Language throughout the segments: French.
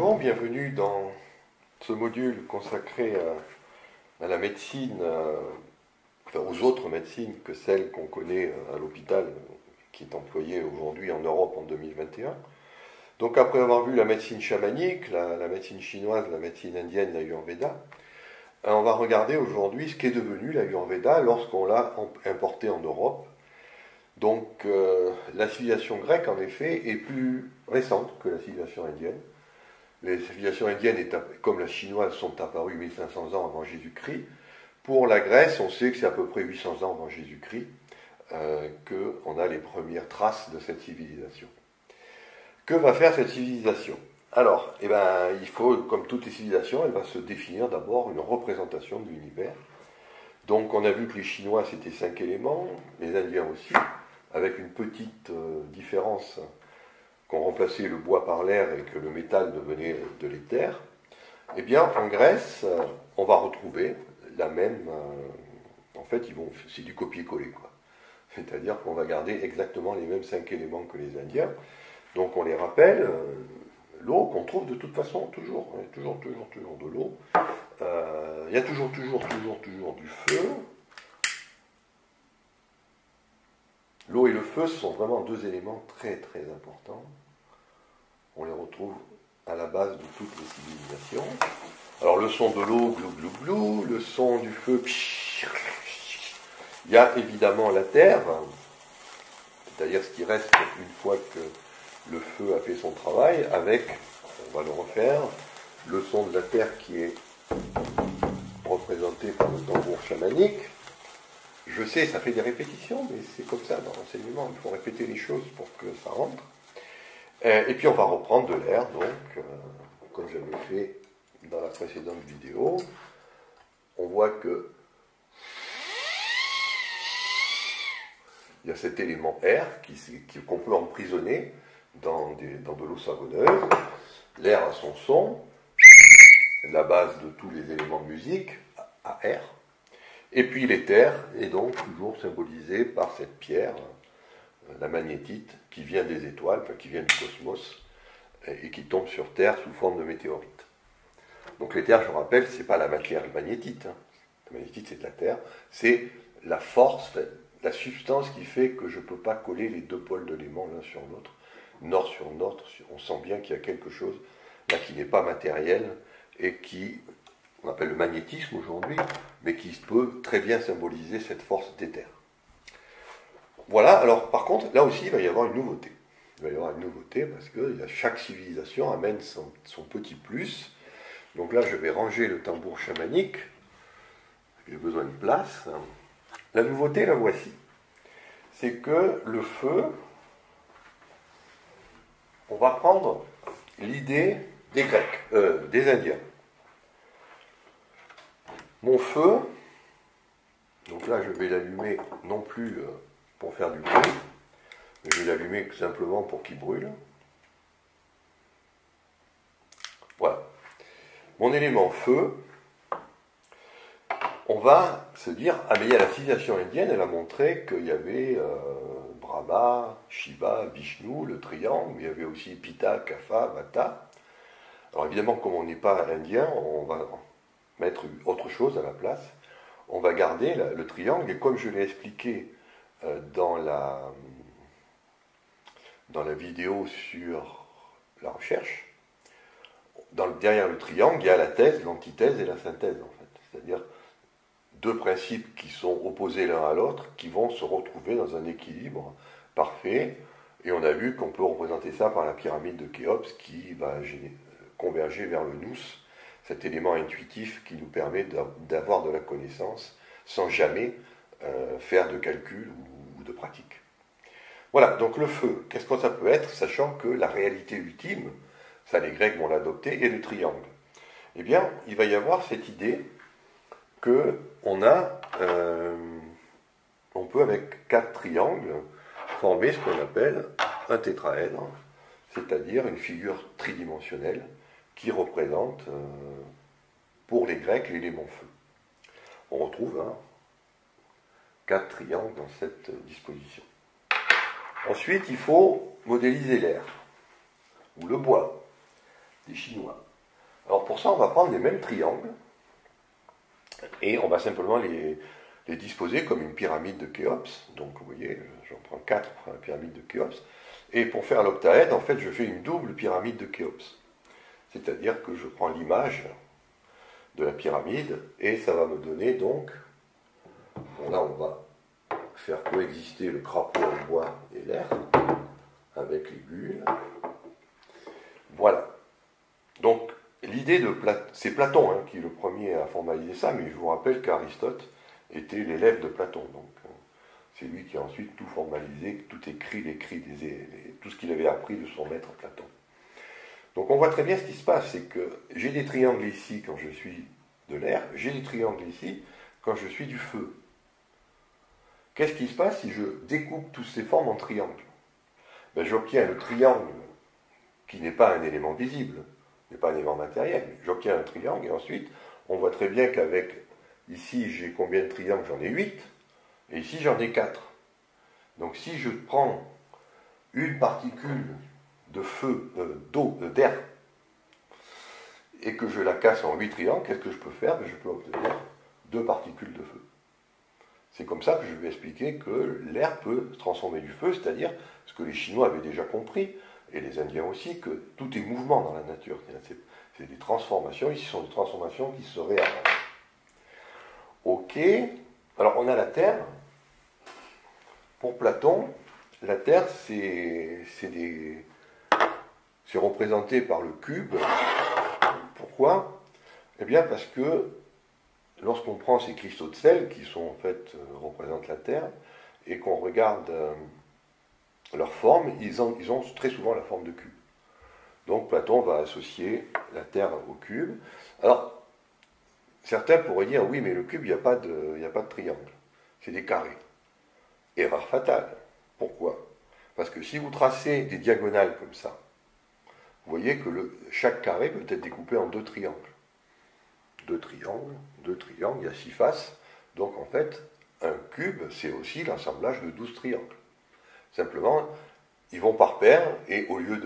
Bonjour, bienvenue dans ce module consacré à la médecine, enfin aux autres médecines que celles qu'on connaît à l'hôpital, qui est employée aujourd'hui en Europe en 2021. Donc après avoir vu la médecine chamanique, la médecine chinoise, la médecine indienne, l'Ayurveda, on va regarder aujourd'hui ce qu'est devenu l'Ayurveda lorsqu'on l'a importé en Europe. Donc la civilisation grecque, en effet, est plus récente que la civilisation indienne. Les civilisations indiennes, comme la chinoise, sont apparues 1500 ans avant Jésus-Christ. Pour la Grèce, on sait que c'est à peu près 800 ans avant Jésus-Christ qu'on a les premières traces de cette civilisation. Que va faire cette civilisation? Alors, il faut, comme toutes les civilisations, elle va se définir d'abord une représentation de l'univers. Donc on a vu que les Chinois, c'était 5 éléments, les Indiens aussi, avec une petite différence qu'on remplaçait le bois par l'air et que le métal devenait de l'éther. Eh bien, en Grèce, on va retrouver la même... en fait, c'est du copier-coller, quoi. C'est-à-dire qu'on va garder exactement les mêmes 5 éléments que les Indiens. Donc on les rappelle, l'eau qu'on trouve de toute façon toujours, toujours de l'eau. Il y a toujours du feu. L'eau et le feu, ce sont vraiment deux éléments très très importants. On les retrouve à la base de toutes les civilisations. Alors le son de l'eau, glou glou glou, le son du feu, psh, il y a évidemment la terre, c'est-à-dire ce qui reste une fois que le feu a fait son travail, avec, on va le refaire, le son de la terre qui est représenté par le tambour chamanique. Je sais, ça fait des répétitions, mais c'est comme ça dans l'enseignement, il faut répéter les choses pour que ça rentre. Et puis on va reprendre de l'air, donc, comme j'avais fait dans la précédente vidéo. On voit que il y a cet élément air qu'on peut emprisonner dans de l'eau savonneuse. L'air a son son, la base de tous les éléments de musique, à air. Et puis l'éther est donc toujours symbolisé par cette pierre, la magnétite, qui vient des étoiles, enfin qui vient du cosmos, et qui tombe sur Terre sous forme de météorite. Donc l'éther, je rappelle, ce n'est pas la matière magnétite. La magnétite, c'est de la Terre. C'est la force, la substance qui fait que je ne peux pas coller les deux pôles de l'aimant l'un sur l'autre, nord sur nord. On sent bien qu'il y a quelque chose là qui n'est pas matériel et qui, on appelle le magnétisme aujourd'hui, mais qui peut très bien symboliser cette force d'éther. Voilà, alors par contre, là aussi, il va y avoir une nouveauté. Il va y avoir une nouveauté parce que chaque civilisation amène son petit plus. Donc là, je vais ranger le tambour chamanique. J'ai besoin de place. La nouveauté, la voici. C'est que le feu, on va prendre l'idée des Grecs, des Indiens. Mon feu, donc là, je vais l'allumer non plus pour faire du bruit, mais je vais l'allumer simplement pour qu'il brûle. Voilà. Mon élément feu, on va se dire, ah mais il y a la civilisation indienne, elle a montré qu'il y avait Brahma, Shiva, Vishnu, le triangle, mais il y avait aussi Pitta, Kapha, Vata. Alors évidemment, comme on n'est pas indien, on va mettre autre chose à la place. On va garder le triangle, et comme je l'ai expliqué dans la vidéo sur la recherche, derrière le triangle, il y a la thèse, l'antithèse et la synthèse, en fait. C'est-à-dire deux principes qui sont opposés l'un à l'autre, qui vont se retrouver dans un équilibre parfait. Et on a vu qu'on peut représenter ça par la pyramide de Khéops qui va converger vers le nous, cet élément intuitif qui nous permet d'avoir de la connaissance sans jamais faire de calcul ou de pratique. Voilà, donc le feu, qu'est-ce que ça peut être, sachant que la réalité ultime, ça les Grecs vont l'adopter, est le triangle. Eh bien, il va y avoir cette idée qu'on peut avec 4 triangles former ce qu'on appelle un tétraèdre, c'est-à-dire une figure tridimensionnelle qui représente, pour les Grecs, l'élément feu. On retrouve 4 triangles dans cette disposition. Ensuite, il faut modéliser l'air, ou le bois. des Chinois. Alors pour ça, on va prendre les mêmes triangles et on va simplement les disposer comme une pyramide de Khéops. Donc vous voyez, j'en prends 4 pour la pyramide de Khéops. Et pour faire l'octaèdre, en fait, je fais une double pyramide de Khéops. C'est-à-dire que je prends l'image de la pyramide et ça va me donner donc, bon là on va faire coexister le crapaud en bois et l'air avec les bulles. Voilà. Donc l'idée de c'est Platon qui est le premier à formaliser ça, mais je vous rappelle qu'Aristote était l'élève de Platon. Donc c'est lui qui a ensuite tout formalisé, tout écrit, tout ce qu'il avait appris de son maître Platon. Donc on voit très bien ce qui se passe, c'est que j'ai des triangles ici quand je suis de l'air, j'ai des triangles ici quand je suis du feu. Qu'est-ce qui se passe si je découpe toutes ces formes en triangles? Ben, j'obtiens le triangle qui n'est pas un élément visible, n'est pas un élément matériel, mais j'obtiens un triangle et ensuite on voit très bien qu'avec, ici j'ai combien de triangles? J'en ai 8, et ici j'en ai 4. Donc si je prends une particule de feu, d'air, et que je la casse en 8 triangles, qu'est-ce que je peux faire? Ben, je peux obtenir 2 particules de feu. C'est comme ça que je vais expliquer que l'air peut se transformer du feu, c'est-à-dire ce que les Chinois avaient déjà compris, et les Indiens aussi, que tout est mouvement dans la nature. C'est des transformations, ici ce sont des transformations qui se réarrangent. Ok, alors on a la Terre. Pour Platon, la Terre c'est représenté par le cube. Pourquoi? Eh bien parce que lorsqu'on prend ces cristaux de sel, qui sont en fait représentent la Terre, et qu'on regarde leur forme, ils ont très souvent la forme de cube. Donc Platon va associer la Terre au cube. Alors, certains pourraient dire, oui, mais le cube, il n'y a pas de triangle. C'est des carrés. Erreur fatale. Pourquoi? Parce que si vous tracez des diagonales comme ça, vous voyez que chaque carré peut être découpé en 2 triangles. 2 triangles, il y a 6 faces. Donc en fait, un cube, c'est aussi l'assemblage de 12 triangles. Simplement, ils vont par paire, et au lieu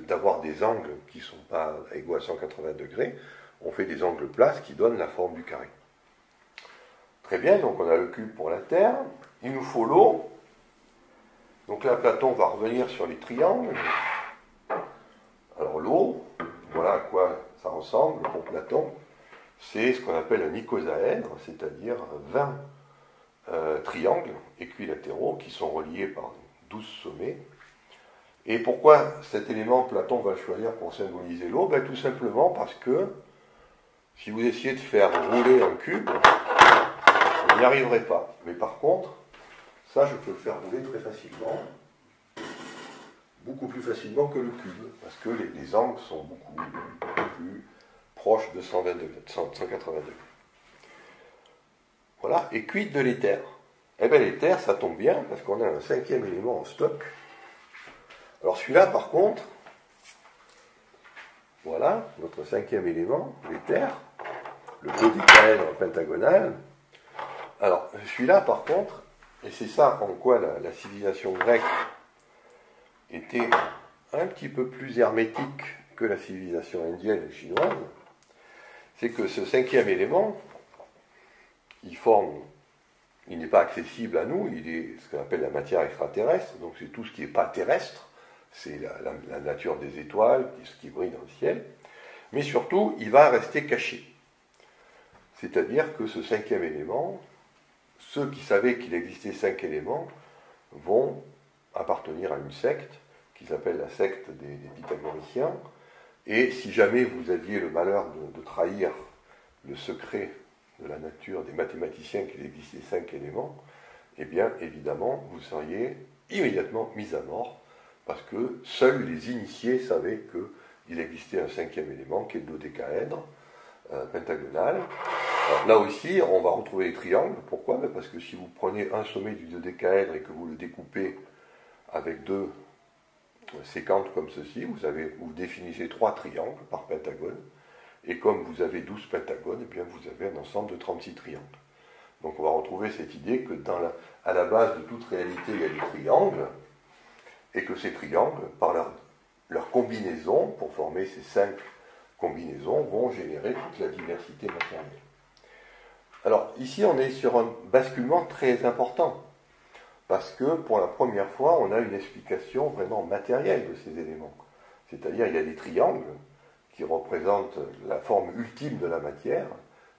d'avoir des angles qui ne sont pas égaux à 180 degrés, on fait des angles plats qui donnent la forme du carré. Très bien, donc on a le cube pour la Terre. Il nous faut l'eau. Donc là, Platon va revenir sur les triangles. Alors l'eau, voilà à quoi ça ressemble pour Platon. C'est ce qu'on appelle un icosaèdre, c'est-à-dire 20 triangles équilatéraux qui sont reliés par 12 sommets. Et pourquoi cet élément Platon va le choisir pour symboliser l'eau? Ben, tout simplement parce que si vous essayez de faire rouler un cube, vous n'y arriverez pas. Mais par contre, ça je peux le faire rouler très facilement, beaucoup plus facilement que le cube, parce que les angles sont beaucoup plus proches de 120 degrés, 180 degrés. Voilà, et quid de l'éther? Eh bien l'éther, ça tombe bien, parce qu'on a un 5e élément en stock. Alors celui-là, par contre, voilà, notre 5e élément, l'éther, le dodécaèdre pentagonal. Alors celui-là, par contre, et c'est ça en quoi la civilisation grecque était un petit peu plus hermétique que la civilisation indienne et chinoise, c'est que ce 5e élément, il n'est pas accessible à nous, il est ce qu'on appelle la matière extraterrestre, donc c'est tout ce qui n'est pas terrestre, c'est la nature des étoiles, ce qui brille dans le ciel, mais surtout, il va rester caché. C'est-à-dire que ce 5e élément, ceux qui savaient qu'il existait 5 éléments vont appartenir à une secte qui s'appelle la secte des pythagoriciens, et si jamais vous aviez le malheur de trahir le secret de la nature des mathématiciens qu'il existait 5 éléments, eh bien évidemment vous seriez immédiatement mis à mort, parce que seuls les initiés savaient qu'il existait un 5e élément qui est le dodécaèdre pentagonal. Alors, là aussi, on va retrouver les triangles. Pourquoi? Parce que si vous prenez un sommet du dodécaèdre et que vous le découpez avec 2 séquentes comme ceci, vous définissez 3 triangles par pentagone, et comme vous avez 12 pentagones, eh bien vous avez un ensemble de 36 triangles. Donc on va retrouver cette idée que à la base de toute réalité, il y a des triangles, et que ces triangles, par leur combinaison, pour former ces 5 combinaisons vont générer toute la diversité matérielle. Alors ici on est sur un basculement très important, parce que pour la première fois on a une explication vraiment matérielle de ces éléments. C'est-à-dire il y a des triangles qui représentent la forme ultime de la matière,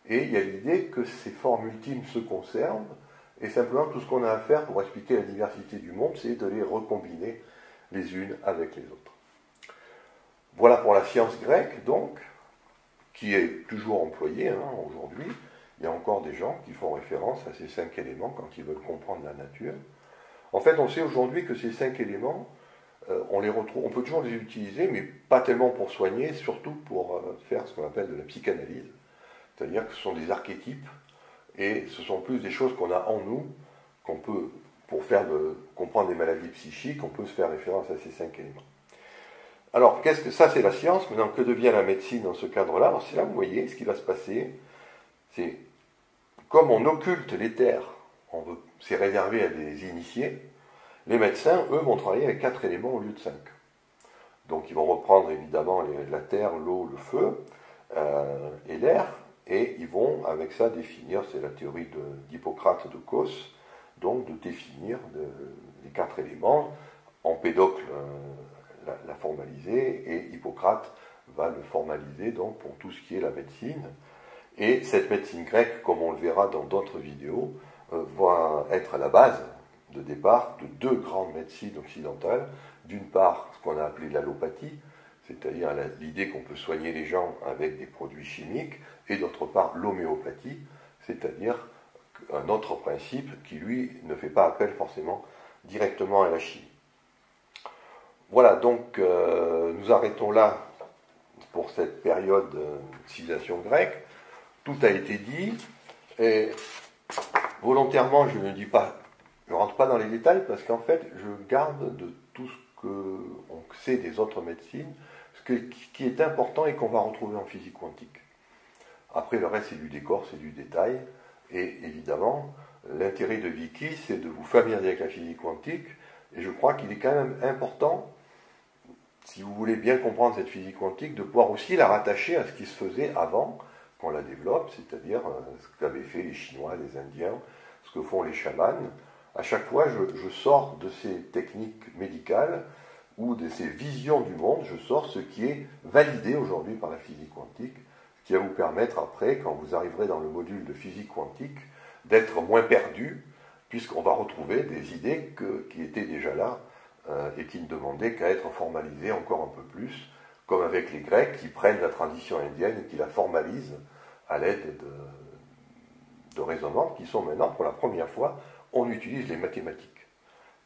et il y a l'idée que ces formes ultimes se conservent, et simplement tout ce qu'on a à faire pour expliquer la diversité du monde, c'est de les recombiner les unes avec les autres. Voilà pour la science grecque, donc, qui est toujours employée aujourd'hui. Il y a encore des gens qui font référence à ces 5 éléments quand ils veulent comprendre la nature. En fait, on sait aujourd'hui que ces 5 éléments, on les retrouve, on peut toujours les utiliser, mais pas tellement pour soigner, surtout pour faire ce qu'on appelle de la psychanalyse. C'est-à-dire que ce sont des archétypes, et ce sont plus des choses qu'on a en nous, qu'on peut, pour comprendre des maladies psychiques, on peut se faire référence à ces 5 éléments. Alors, qu'est-ce que ça, c'est la science. Maintenant, que devient la médecine dans ce cadre-là? Alors, c'est là, vous voyez, ce qui va se passer, c'est, comme on occulte l'éther, c'est réservé à des initiés, les médecins, eux, vont travailler avec 4 éléments au lieu de 5. Donc, ils vont reprendre, évidemment, la terre, l'eau, le feu, et l'air, et ils vont, avec ça, définir, c'est la théorie d'Hippocrate de Cos, donc de définir les 4 éléments. Empédocle l'a formalisé, et Hippocrate va le formaliser donc pour tout ce qui est la médecine. Et cette médecine grecque, comme on le verra dans d'autres vidéos, va être à la base de départ de 2 grandes médecines occidentales. D'une part, ce qu'on a appelé l'allopathie, c'est-à-dire l'idée qu'on peut soigner les gens avec des produits chimiques, et d'autre part l'homéopathie, c'est-à-dire un autre principe qui, lui, ne fait pas appel forcément directement à la chimie. Voilà, donc nous arrêtons là pour cette période de civilisation grecque. Tout a été dit, et volontairement je ne dis pas, je ne rentre pas dans les détails, parce qu'en fait je garde de tout ce qu'on sait des autres médecines, ce qui est important et qu'on va retrouver en physique quantique. Après, le reste, c'est du décor, c'est du détail. Et évidemment, l'intérêt de Vicky, c'est de vous familiariser avec la physique quantique. Et je crois qu'il est quand même important, si vous voulez bien comprendre cette physique quantique, de pouvoir aussi la rattacher à ce qui se faisait avant qu'on la développe, c'est-à-dire ce qu'avaient fait les Chinois, les Indiens, ce que font les chamans. À chaque fois, je sors de ces techniques médicales ou de ces visions du monde, je sors ce qui est validé aujourd'hui par la physique quantique, qui va vous permettre après, quand vous arriverez dans le module de physique quantique, d'être moins perdu, puisqu'on va retrouver des idées qui étaient déjà là et qui ne demandaient qu'à être formalisées encore un peu plus, comme avec les Grecs qui prennent la tradition indienne et qui la formalisent à l'aide de raisonnements qui sont maintenant, pour la première fois, on utilise les mathématiques.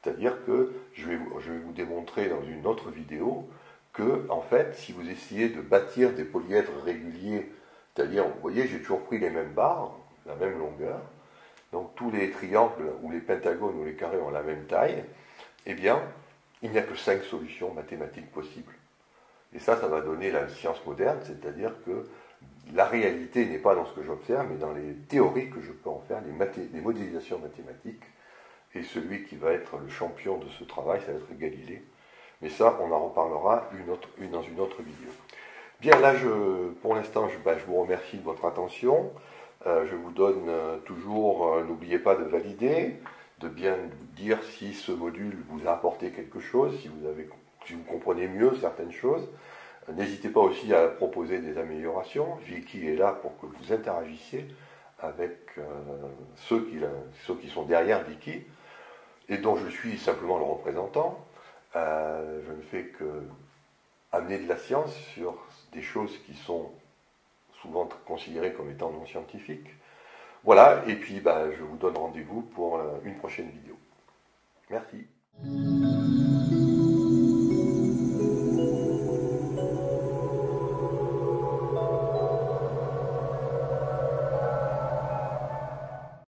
C'est-à-dire que, je vais vous démontrer dans une autre vidéo, que, en fait, si vous essayez de bâtir des polyèdres réguliers, c'est-à-dire, vous voyez, j'ai toujours pris les mêmes barres, la même longueur, donc tous les triangles ou les pentagones ou les carrés ont la même taille, eh bien, il n'y a que 5 solutions mathématiques possibles. Et ça va donner la science moderne, c'est-à-dire que la réalité n'est pas dans ce que j'observe, mais dans les théories que je peux en faire, les modélisations mathématiques, et celui qui va être le champion de ce travail, ça va être Galilée. Mais ça, on en reparlera dans une autre vidéo. Bien, là, pour l'instant, je vous remercie de votre attention. Je vous donne toujours, n'oubliez pas de valider, de bien dire si ce module vous a apporté quelque chose, si vous comprenez mieux certaines choses. N'hésitez pas aussi à proposer des améliorations. Vicky est là pour que vous interagissiez avec ceux qui sont derrière Vicky, et dont je suis simplement le représentant. Je ne fais que amener de la science sur des choses qui sont souvent considérées comme étant non scientifiques. Voilà, et puis je vous donne rendez-vous pour une prochaine vidéo. Merci.